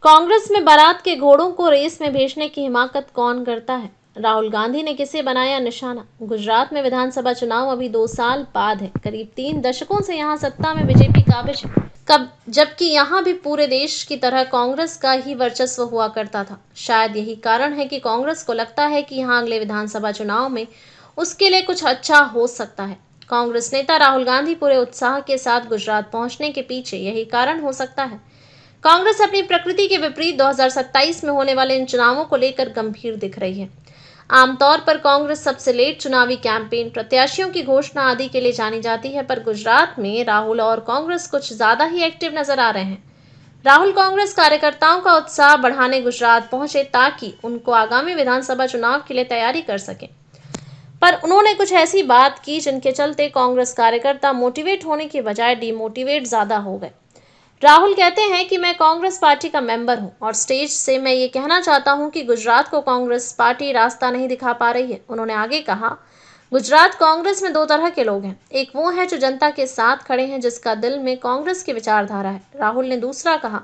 कांग्रेस में बारात के घोड़ों को रेस में भेजने की हिमाकत कौन करता है? राहुल गांधी ने किसे बनाया निशाना? गुजरात में विधानसभा चुनाव अभी 2 साल बाद है। करीब 3 दशकों से यहां सत्ता में बीजेपी काबिज है, जबकि यहां भी पूरे देश की तरह कांग्रेस का ही वर्चस्व हुआ करता था। शायद यही कारण है कि कांग्रेस को लगता है कि यहां अगले विधानसभा चुनाव में उसके लिए कुछ अच्छा हो सकता है। कांग्रेस नेता राहुल गांधी पूरे उत्साह के साथ गुजरात पहुंचने के पीछे यही कारण हो सकता है। कांग्रेस अपनी प्रकृति के विपरीत 2027 में होने वाले इन चुनावों को लेकर गंभीर दिख रही है। आमतौर पर कांग्रेस सबसे लेट चुनावी कैंपेन, प्रत्याशियों की घोषणा आदि के लिए जानी जाती है, पर गुजरात में राहुल और कांग्रेस कुछ ज्यादा ही एक्टिव नजर आ रहे हैं। राहुल कांग्रेस कार्यकर्ताओं का उत्साह बढ़ाने गुजरात पहुंचे ताकि उनको आगामी विधानसभा चुनाव के लिए तैयारी कर सके, पर उन्होंने कुछ ऐसी बात की जिनके चलते कांग्रेस कार्यकर्ता मोटिवेट होने की बजाय डिमोटिवेट ज्यादा हो गए। राहुल कहते हैं कि मैं कांग्रेस पार्टी का मेंबर हूं और स्टेज से मैं ये कहना चाहता हूं कि गुजरात को कांग्रेस पार्टी रास्ता नहीं दिखा पा रही है। उन्होंने आगे कहा, गुजरात कांग्रेस में 2 तरह के लोग हैं। एक वो है जो जनता के साथ खड़े हैं, जिसका दिल में कांग्रेस की विचारधारा है। राहुल ने दूसरा कहा,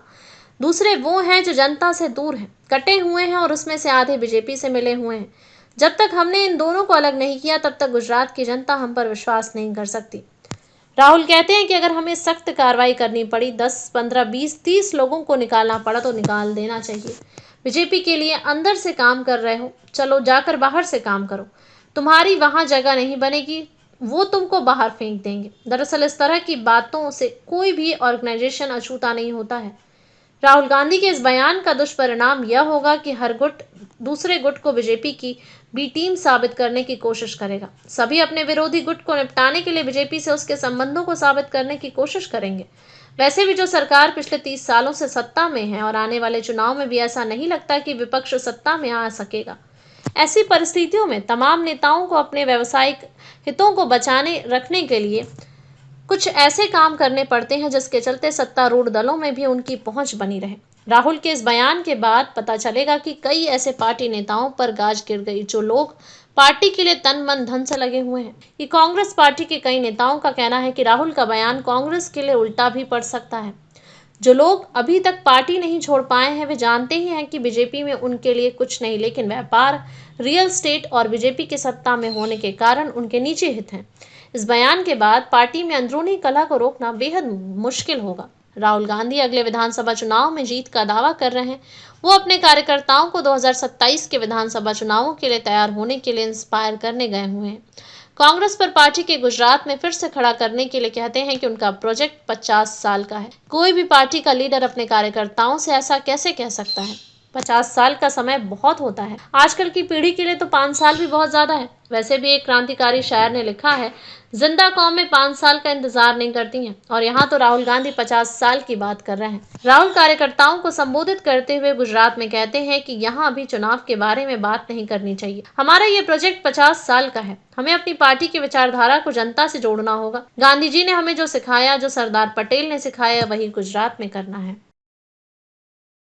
दूसरे वो हैं जो जनता से दूर हैं, कटे हुए हैं और उसमें से आधे बीजेपी से मिले हुए हैं। जब तक हमने इन दोनों को अलग नहीं किया तब तक गुजरात की जनता हम पर विश्वास नहीं कर सकती। राहुल कहते हैं कि अगर हमें सख्त कार्रवाई करनी पड़ी, 10, 15, 20, 30 लोगों को निकालना पड़ा तो निकाल देना चाहिए। बीजेपी के लिए अंदर से काम कर रहे हो, चलो जाकर बाहर से काम करो। तुम्हारी वहां जगह नहीं बनेगी, वो तुमको बाहर फेंक देंगे। दरअसल इस तरह की बातों से कोई भी ऑर्गेनाइजेशन अछूता नहीं होता है। राहुल गांधी के इस बयान का दुष्परिणाम यह होगा कि हर गुट दूसरे गुट को बीजेपी की बी टीम साबित करने की कोशिश करेगा। सभी अपने विरोधी गुट को निपटाने के लिए बीजेपी से उसके संबंधों को साबित करने की कोशिश करेंगे। वैसे भी जो सरकार पिछले 30 सालों से सत्ता में है और आने वाले चुनाव में भी ऐसा नहीं लगता कि विपक्ष सत्ता में आ सकेगा। ऐसी परिस्थितियों में तमाम नेताओं को अपने व्यावसायिक हितों को बचाने रखने के लिए कुछ ऐसे काम करने पड़ते हैं जिसके चलते सत्तारूढ़ दलों में भी उनकी पहुंच बनी रहे। राहुल के इस बयान के बाद पता चलेगा कि कई ऐसे पार्टी नेताओं पर गाज गिर गई जो लोग पार्टी के लिए तन मन धन से लगे हुए हैं। ये कांग्रेस पार्टी के कई नेताओं का कहना है कि राहुल का बयान कांग्रेस के लिए उल्टा भी पड़ सकता है। जो लोग अभी तक पार्टी नहीं छोड़ पाए हैं वे जानते ही हैं कि बीजेपी में उनके लिए कुछ नहीं, लेकिन व्यापार, रियल एस्टेट और बीजेपी के सत्ता में होने के कारण उनके निजी हित हैं। इस बयान के बाद पार्टी में अंदरूनी कलह को रोकना बेहद मुश्किल होगा। राहुल गांधी अगले विधानसभा चुनाव में जीत का दावा कर रहे हैं। वो अपने कार्यकर्ताओं को 2027 के विधानसभा चुनावों के लिए तैयार होने के लिए इंस्पायर करने गए हुए हैं। कांग्रेस पर पार्टी के गुजरात में फिर से खड़ा करने के लिए कहते हैं कि उनका प्रोजेक्ट 50 साल का है। कोई भी पार्टी का लीडर अपने कार्यकर्ताओं से ऐसा कैसे कह सकता है? 50 साल का समय बहुत होता है। आजकल की पीढ़ी के लिए तो 5 साल भी बहुत ज्यादा है। वैसे भी एक क्रांतिकारी शायर ने लिखा है, जिंदा कौमें 5 साल का इंतजार नहीं करती हैं, और यहाँ तो राहुल गांधी 50 साल की बात कर रहे हैं। राहुल कार्यकर्ताओं को संबोधित करते हुए गुजरात में कहते हैं कि यहाँ अभी चुनाव के बारे में बात नहीं करनी चाहिए। हमारा ये प्रोजेक्ट 50 साल का है। हमें अपनी पार्टी की विचारधारा को जनता से जोड़ना होगा। गांधी जी ने हमें जो सिखाया, जो सरदार पटेल ने सिखाया, वही गुजरात में करना है।